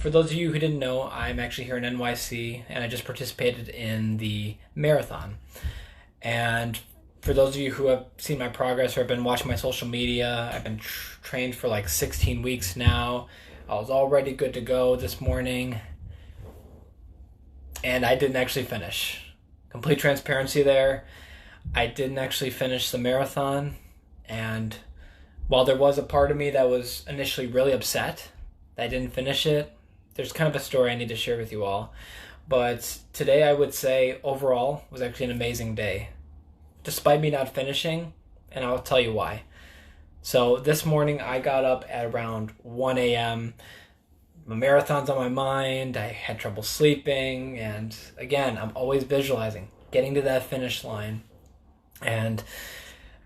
For those of you who didn't know, I'm actually here in NYC, and I just participated in the marathon. And for those of you who have seen my progress or have been watching my social media, I've been trained for like 16 weeks now. I was already good to go this morning, and I didn't actually finish. Complete transparency there. I didn't actually finish the marathon, and while there was a part of me that was initially really upset that I didn't finish it, there's kind of a story I need to share with you all. But today I would say overall was actually an amazing day, despite me not finishing, and I'll tell you why. So this morning I got up at around 1 a.m. My marathon's on my mind. I had trouble sleeping, and again, I'm always visualizing getting to that finish line. And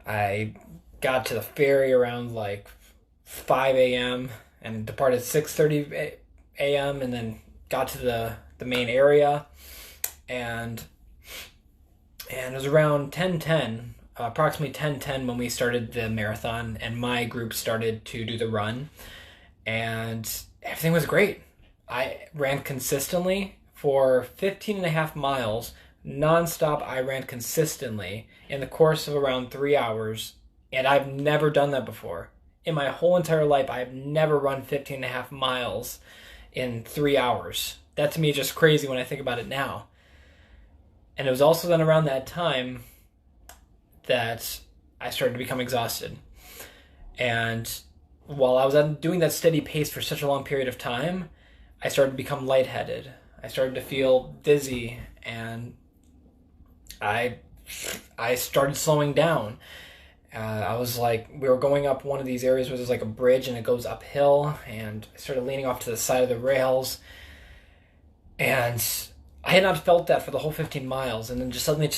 I got to the ferry around like 5 a.m. and departed 6:30 a.m. and then got to the main area, and it was around 10:10, approximately 10:10 when we started the marathon, and my group started to do the run, and everything was great. I ran consistently for 15 and a half miles, nonstop. I ran consistently in the course of around 3 hours, and I've never done that before. In my whole entire life, I've never run 15 and a half miles in 3 hours. That to me is just crazy when I think about it now. And it was also then around that time that I started to become exhausted. And while I was doing that steady pace for such a long period of time, I started to become lightheaded. I started to feel dizzy, and I started slowing down. I was like, we were going up one of these areas where there's like a bridge and it goes uphill, and I started leaning off to the side of the rails, and I had not felt that for the whole 15 miles, and then just suddenly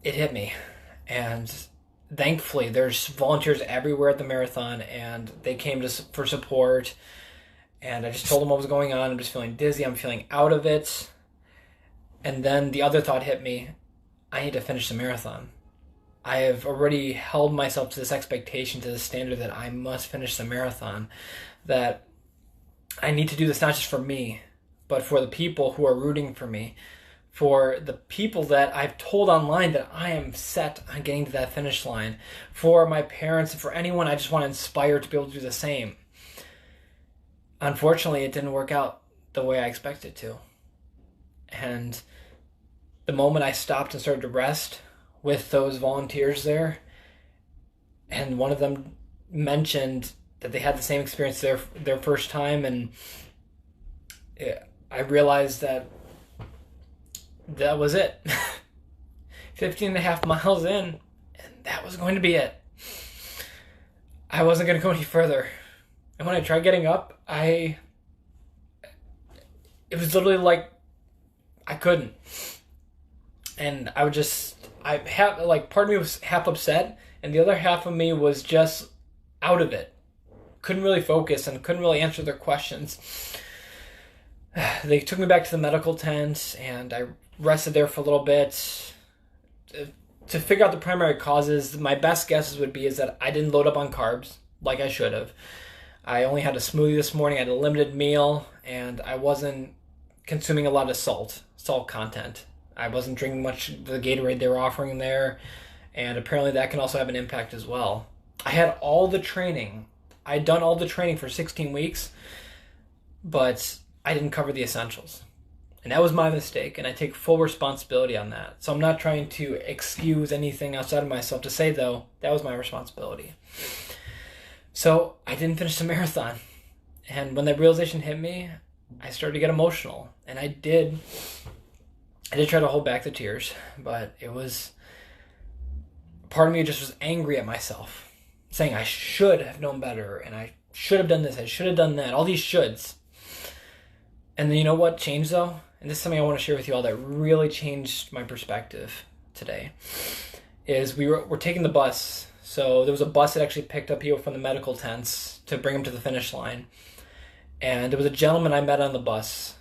it hit me. And thankfully there's volunteers everywhere at the marathon, and they came for support, and I just told them what was going on. I'm just feeling dizzy, I'm feeling out of it. And then the other thought hit me: I need to finish the marathon. I have already held myself to this expectation, to the standard that I must finish the marathon, that I need to do this not just for me, but for the people who are rooting for me, for the people that I've told online that I am set on getting to that finish line, for my parents, and for anyone I just want to inspire to be able to do the same. Unfortunately, it didn't work out the way I expected it to. And the moment I stopped and started to rest with those volunteers there, and one of them mentioned that they had the same experience their first time, and I realized that was it. 15 and a half miles in, and that was going to be it. I wasn't going to go any further. And when I tried getting up, it was literally like I couldn't. And I had, like, part of me was half upset, and the other half of me was just out of it. Couldn't really focus and couldn't really answer their questions. They took me back to the medical tent, and I rested there for a little bit to figure out the primary causes. My best guesses would be is that I didn't load up on carbs like I should have. I only had a smoothie this morning, I had a limited meal, and I wasn't consuming a lot of salt content. I wasn't drinking much of the Gatorade they were offering there, and apparently that can also have an impact as well. I had all the training. I had done all the training for 16 weeks, but I didn't cover the essentials. And that was my mistake, and I take full responsibility on that. So I'm not trying to excuse anything outside of myself. To say, though, that was my responsibility. So I didn't finish the marathon. And when that realization hit me, I started to get emotional. And I did try to hold back the tears, but it was, part of me just was angry at myself, saying I should have known better, and I should have done this, I should have done that, all these shoulds. And then you know what changed though? And this is something I want to share with you all that really changed my perspective today, is we're taking the bus. So there was a bus that actually picked up people from the medical tents to bring them to the finish line. And there was a gentleman I met on the bus,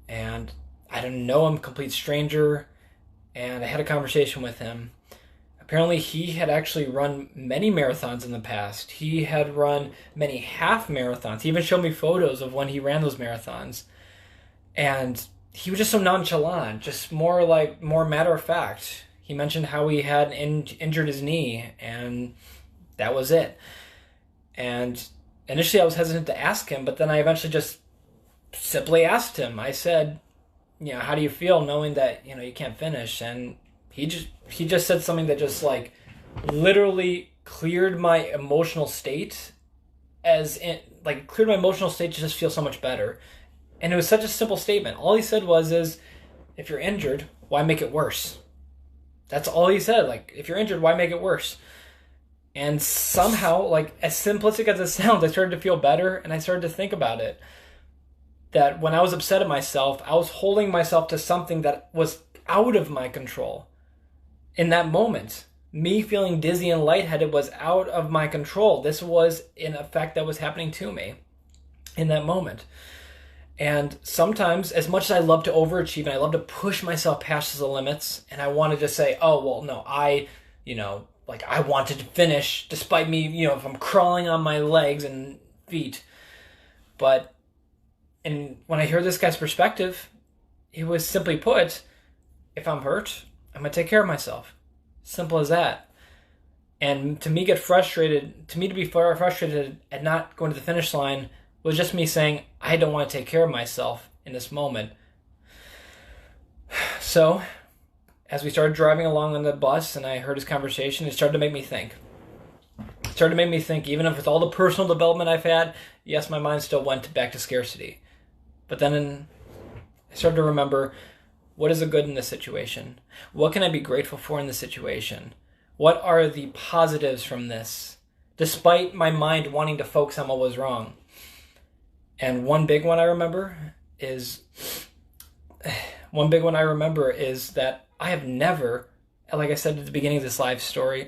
and I didn't know him, complete stranger, and I had a conversation with him. Apparently, he had actually run many marathons in the past. He had run many half marathons. He even showed me photos of when he ran those marathons. And he was just so nonchalant, just more matter of fact. He mentioned how he had injured his knee, and that was it. And initially I was hesitant to ask him, but then I eventually just simply asked him. I said, how do you feel knowing that, you can't finish? And he just said something that just literally cleared my emotional state cleared my emotional state to just feel so much better. And it was such a simple statement. All he said is, if you're injured, why make it worse? That's all he said. If you're injured, why make it worse? And somehow, as simplistic as it sounds, I started to feel better, and I started to think about it. That when I was upset at myself, I was holding myself to something that was out of my control. In that moment, me feeling dizzy and lightheaded was out of my control. This was an effect that was happening to me in that moment. And sometimes, as much as I love to overachieve and I love to push myself past the limits, and I want to just say, oh, well, no, I wanted to finish despite me, if I'm crawling on my legs and feet. And when I hear this guy's perspective, it was simply put, if I'm hurt, I'm going to take care of myself. Simple as that. And to me to be frustrated at not going to the finish line was just me saying, I don't want to take care of myself in this moment. So, as we started driving along on the bus and I heard his conversation, it started to make me think. Even if with all the personal development I've had, yes, my mind still went back to scarcity. But then I started to remember, what is the good in this situation? What can I be grateful for in this situation? What are the positives from this? Despite my mind wanting to focus on what was wrong. And one big one I remember is that I have never, like I said at the beginning of this live stream,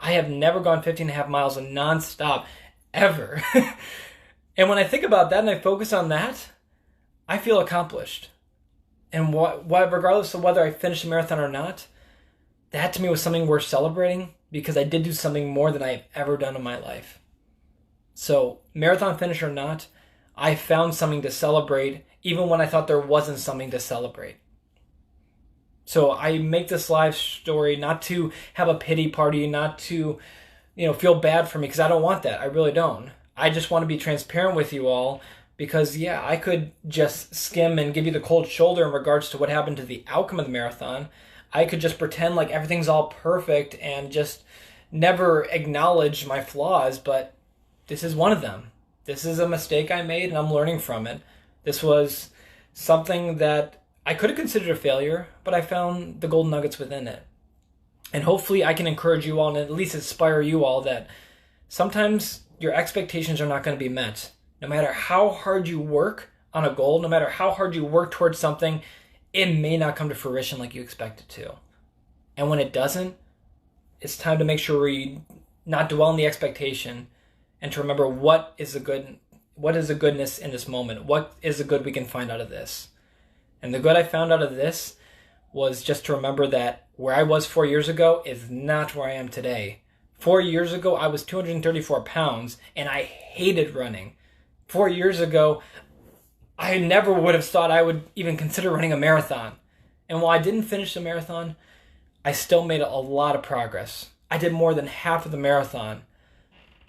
I have never gone 15.5 miles nonstop, ever. And when I think about that and I focus on that, I feel accomplished. And regardless of whether I finish the marathon or not, that to me was something worth celebrating because I did do something more than I've ever done in my life. So, marathon finish or not, I found something to celebrate even when I thought there wasn't something to celebrate. So I make this live story not to have a pity party, not to, feel bad for me, because I don't want that. I really don't. I just want to be transparent with you all because, I could just skim and give you the cold shoulder in regards to what happened to the outcome of the marathon. I could just pretend like everything's all perfect and just never acknowledge my flaws, but this is one of them. This is a mistake I made and I'm learning from it. This was something that I could have considered a failure, but I found the golden nuggets within it. And hopefully I can encourage you all and at least inspire you all that sometimes your expectations are not going to be met. No matter how hard you work on a goal, no matter how hard you work towards something, it may not come to fruition like you expect it to. And when it doesn't, it's time to make sure we not dwell on the expectation and to remember what is the goodness in this moment? What is the good we can find out of this? And the good I found out of this was just to remember that where I was 4 years ago is not where I am today. 4 years ago, I was 234 pounds and I hated running. 4 years ago, I never would have thought I would even consider running a marathon. And while I didn't finish the marathon, I still made a lot of progress. I did more than half of the marathon.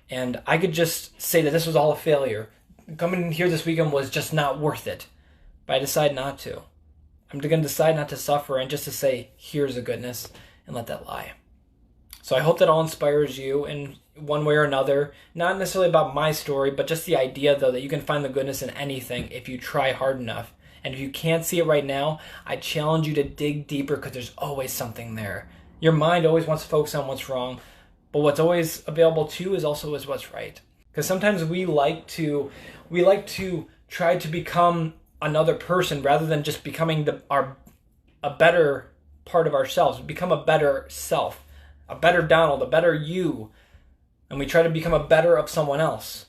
And I could just say that this was all a failure. Coming here this weekend was just not worth it. But I decided not to. I'm going to decide not to suffer and just to say, here's the goodness, and let that lie. So I hope that all inspires you in one way or another. Not necessarily about my story, but just the idea, though, that you can find the goodness in anything if you try hard enough. And if you can't see it right now, I challenge you to dig deeper because there's always something there. Your mind always wants to focus on what's wrong, but what's always available too is what's right. Because sometimes we like to try to become another person rather than just becoming a better part of ourselves. Become a better self, a better Donald, a better you, and we try to become a better of someone else.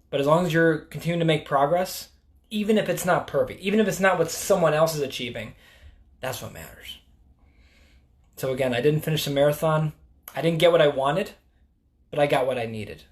But as long as you're continuing to make progress, even if it's not perfect, even if it's not what someone else is achieving, that's what matters. So again, I didn't finish the marathon. I didn't get what I wanted, but I got what I needed.